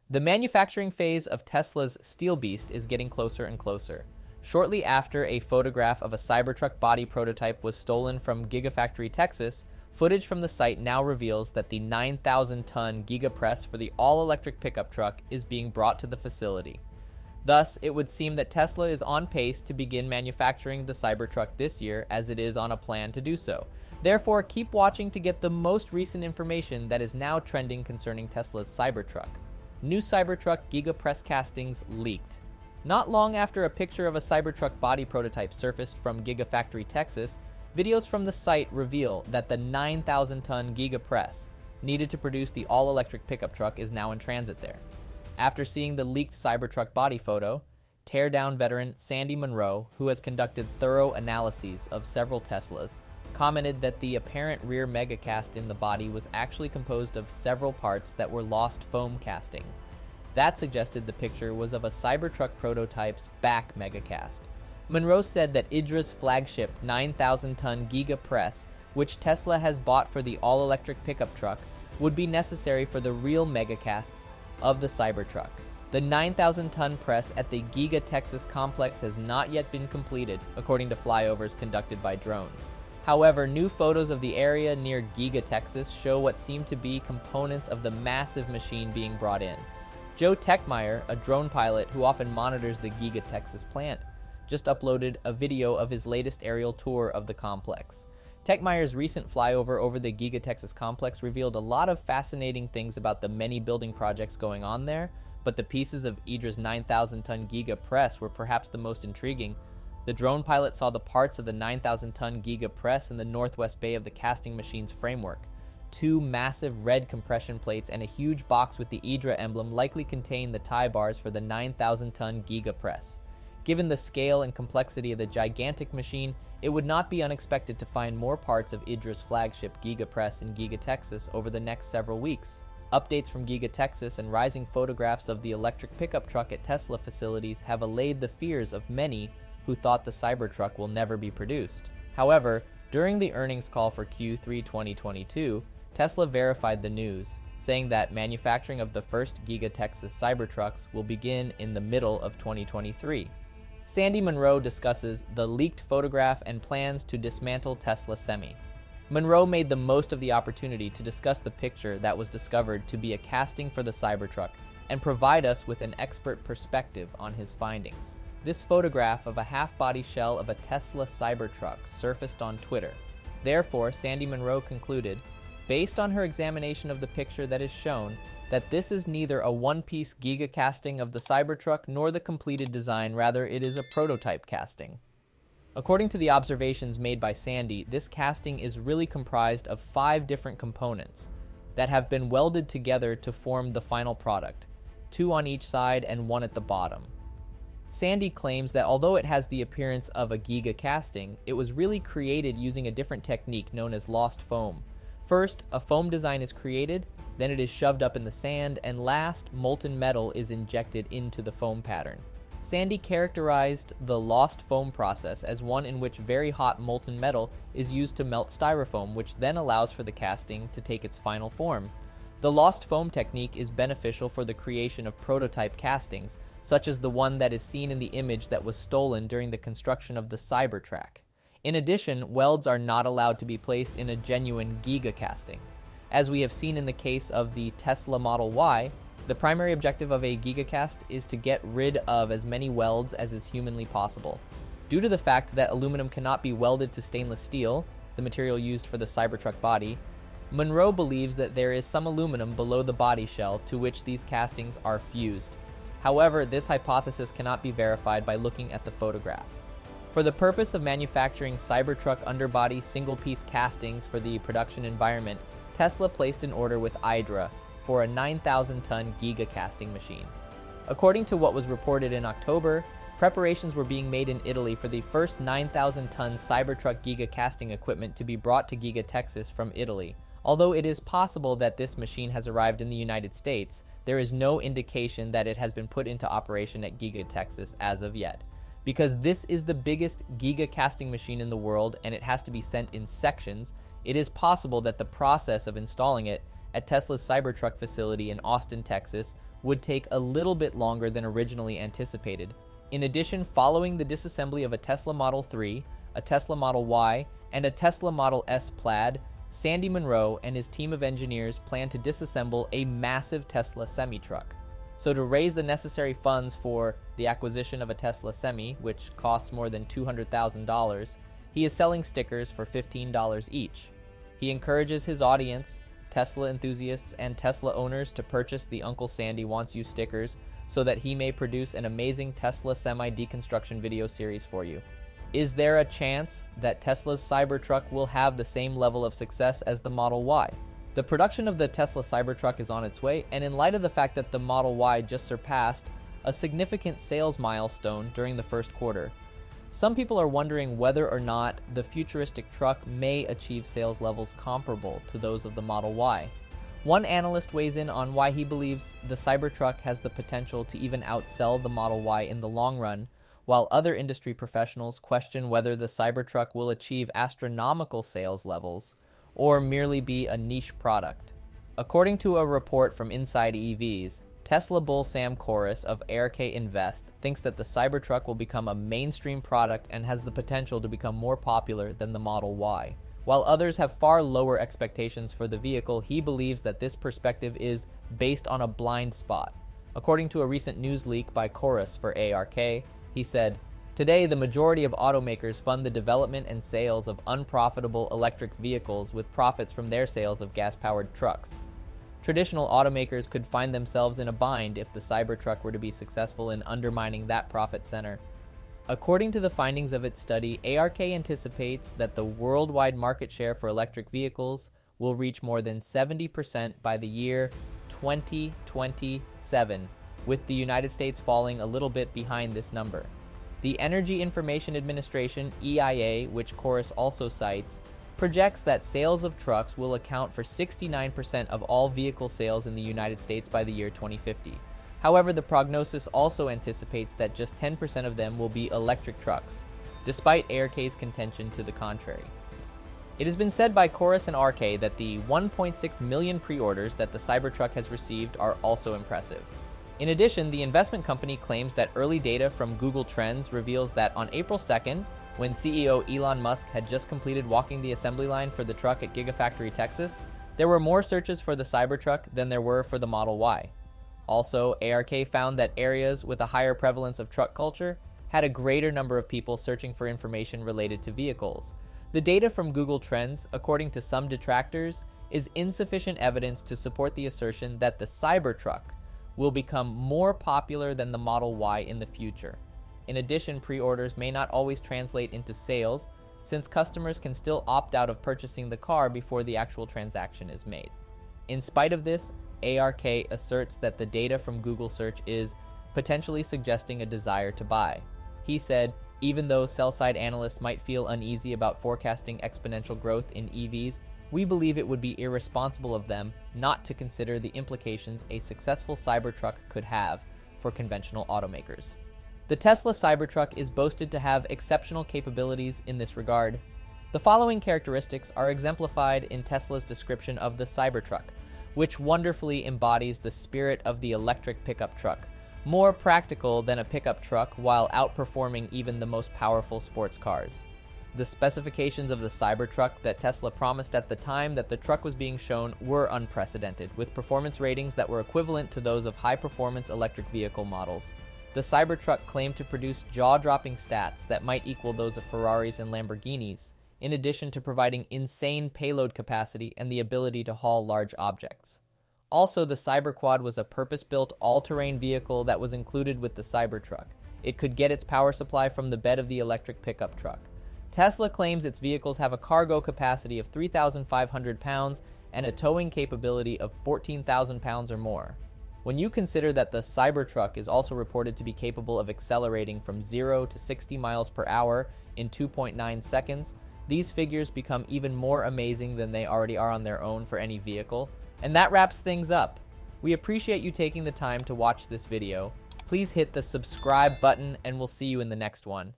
The manufacturing phase of Tesla's Steel Beast is getting closer and closer. Shortly after a photograph of a Cybertruck body prototype was stolen from Gigafactory, Texas, footage from the site now reveals that the 9,000-ton Giga press for the all-electric pickup truck is being brought to the facility. Thus, it would seem that Tesla is on pace to begin manufacturing the Cybertruck this year, as it is on a plan to do so. Therefore, keep watching to get the most recent information that is now trending concerning Tesla's Cybertruck. New Cybertruck Giga press castings leaked. Not long after a picture of a Cybertruck body prototype surfaced from Gigafactory, Texas, videos from the site reveal that the 9,000-ton Giga press needed to produce the all-electric pickup truck is now in transit there. After seeing the leaked Cybertruck body photo, teardown veteran Sandy Monroe, who has conducted thorough analyses of several Teslas, commented that the apparent rear megacast in the body was actually composed of several parts that were lost foam casting. That suggested the picture was of a Cybertruck prototype's back megacast. Monroe said that IDRA's flagship 9,000-ton Giga press, which Tesla has bought for the all-electric pickup truck, would be necessary for the real megacasts of the Cybertruck. The 9,000-ton press at the Giga Texas complex has not yet been completed, according to flyovers conducted by drones. However, new photos of the area near Giga Texas show what seem to be components of the massive machine being brought in. Joe Techmeyer, a drone pilot who often monitors the Giga Texas plant, just uploaded a video of his latest aerial tour of the complex. Techmeyer's recent flyover over the Giga Texas complex revealed a lot of fascinating things about the many building projects going on there, but the pieces of IDRA's 9,000-ton Giga press were perhaps the most intriguing. The drone pilot saw the parts of the 9,000-ton Giga press in the northwest bay of the casting machine's framework. Two massive red compression plates and a huge box with the IDRA emblem likely contain the tie bars for the 9,000-ton Giga press. Given the scale and complexity of the gigantic machine, it would not be unexpected to find more parts of IDRA's flagship Giga press in Giga Texas over the next several weeks. Updates from Giga Texas and rising photographs of the electric pickup truck at Tesla facilities have allayed the fears of many who thought the Cybertruck will never be produced. However, during the earnings call for Q3 2022, Tesla verified the news, saying that manufacturing of the first Giga Texas Cybertrucks will begin in the middle of 2023. Sandy Monroe discusses the leaked photograph and plans to dismantle Tesla Semi. Monroe made the most of the opportunity to discuss the picture that was discovered to be a casting for the Cybertruck and provide us with an expert perspective on his findings. This photograph of a half-body shell of a Tesla Cybertruck surfaced on Twitter. Therefore, Sandy Monroe concluded, based on her examination of the picture that is shown, that this is neither a one-piece Giga casting of the Cybertruck nor the completed design, rather it is a prototype casting. According to the observations made by Sandy, this casting is really comprised of 5 different components that have been welded together to form the final product, 2 on each side and 1 at the bottom. Sandy claims that although it has the appearance of a Giga casting, it was really created using a different technique known as lost foam. First, a foam design is created, then it is shoved up in the sand, and last, molten metal is injected into the foam pattern. Sandy characterized the lost foam process as one in which very hot molten metal is used to melt styrofoam, which then allows for the casting to take its final form. The lost foam technique is beneficial for the creation of prototype castings, such as the one that is seen in the image that was stolen during the construction of the Cybertruck. In addition, welds are not allowed to be placed in a genuine Giga casting. As we have seen in the case of the Tesla Model Y, the primary objective of a gigacast is to get rid of as many welds as is humanly possible. Due to the fact that aluminum cannot be welded to stainless steel, the material used for the Cybertruck body, Monroe believes that there is some aluminum below the body shell to which these castings are fused. However, this hypothesis cannot be verified by looking at the photograph. For the purpose of manufacturing Cybertruck underbody single-piece castings for the production environment, Tesla placed an order with IDRA for a 9,000-ton Giga casting machine. According to what was reported in October, preparations were being made in Italy for the first 9,000-ton Cybertruck Giga casting equipment to be brought to Giga Texas from Italy. Although it is possible that this machine has arrived in the United States, there is no indication that it has been put into operation at Giga Texas as of yet. Because this is the biggest Giga casting machine in the world and it has to be sent in sections, it is possible that the process of installing it at Tesla's Cybertruck facility in Austin, Texas, would take a little bit longer than originally anticipated. In addition, following the disassembly of a Tesla Model 3, a Tesla Model Y, and a Tesla Model S Plaid, Sandy Munro and his team of engineers plan to disassemble a massive Tesla semi-truck. So to raise the necessary funds for the acquisition of a Tesla Semi, which costs more than $200,000, he is selling stickers for $15 each. He encourages his audience, Tesla enthusiasts and Tesla owners, to purchase the Uncle Sandy Wants You stickers so that he may produce an amazing Tesla Semi deconstruction video series for you. Is there a chance that Tesla's Cybertruck will have the same level of success as the Model Y? The production of the Tesla Cybertruck is on its way, and in light of the fact that the Model Y just surpassed a significant sales milestone during the first quarter, some people are wondering whether or not the futuristic truck may achieve sales levels comparable to those of the Model Y. One analyst weighs in on why he believes the Cybertruck has the potential to even outsell the Model Y in the long run, while other industry professionals question whether the Cybertruck will achieve astronomical sales levels or merely be a niche product. According to a report from Inside EVs, Tesla bull Sam Corris of ARK Invest thinks that the Cybertruck will become a mainstream product and has the potential to become more popular than the Model Y. While others have far lower expectations for the vehicle, he believes that this perspective is based on a blind spot. According to a recent news leak by Corris for ARK, he said, "Today, the majority of automakers fund the development and sales of unprofitable electric vehicles with profits from their sales of gas-powered trucks. Traditional automakers could find themselves in a bind if the Cybertruck were to be successful in undermining that profit center." According to the findings of its study, ARK anticipates that the worldwide market share for electric vehicles will reach more than 70% by the year 2027, with the United States falling a little bit behind this number. The Energy Information Administration, EIA, which Corris also cites, projects that sales of trucks will account for 69% of all vehicle sales in the United States by the year 2050. However, the prognosis also anticipates that just 10% of them will be electric trucks, despite ARK's contention to the contrary. It has been said by Corris and RK that the 1.6 million pre-orders that the Cybertruck has received are also impressive. In addition, the investment company claims that early data from Google Trends reveals that on April 2nd, when CEO Elon Musk had just completed walking the assembly line for the truck at Gigafactory, Texas, there were more searches for the Cybertruck than there were for the Model Y. Also, ARK found that areas with a higher prevalence of truck culture had a greater number of people searching for information related to vehicles. The data from Google Trends, according to some detractors, is insufficient evidence to support the assertion that the Cybertruck will become more popular than the Model Y in the future. In addition, pre-orders may not always translate into sales, since customers can still opt out of purchasing the car before the actual transaction is made. In spite of this, ARK asserts that the data from Google search is potentially suggesting a desire to buy. He said, "Even though sell-side analysts might feel uneasy about forecasting exponential growth in EVs, we believe it would be irresponsible of them not to consider the implications a successful Cybertruck could have for conventional automakers." The Tesla Cybertruck is boasted to have exceptional capabilities in this regard. The following characteristics are exemplified in Tesla's description of the Cybertruck, which wonderfully embodies the spirit of the electric pickup truck, more practical than a pickup truck while outperforming even the most powerful sports cars. The specifications of the Cybertruck that Tesla promised at the time that the truck was being shown were unprecedented, with performance ratings that were equivalent to those of high-performance electric vehicle models. The Cybertruck claimed to produce jaw-dropping stats that might equal those of Ferraris and Lamborghinis, in addition to providing insane payload capacity and the ability to haul large objects. Also, the Cyberquad was a purpose-built all-terrain vehicle that was included with the Cybertruck. It could get its power supply from the bed of the electric pickup truck. Tesla claims its vehicles have a cargo capacity of 3,500 pounds and a towing capability of 14,000 pounds or more. When you consider that the Cybertruck is also reported to be capable of accelerating from 0 to 60 miles per hour in 2.9 seconds, these figures become even more amazing than they already are on their own for any vehicle. And that wraps things up. We appreciate you taking the time to watch this video. Please hit the subscribe button and we'll see you in the next one.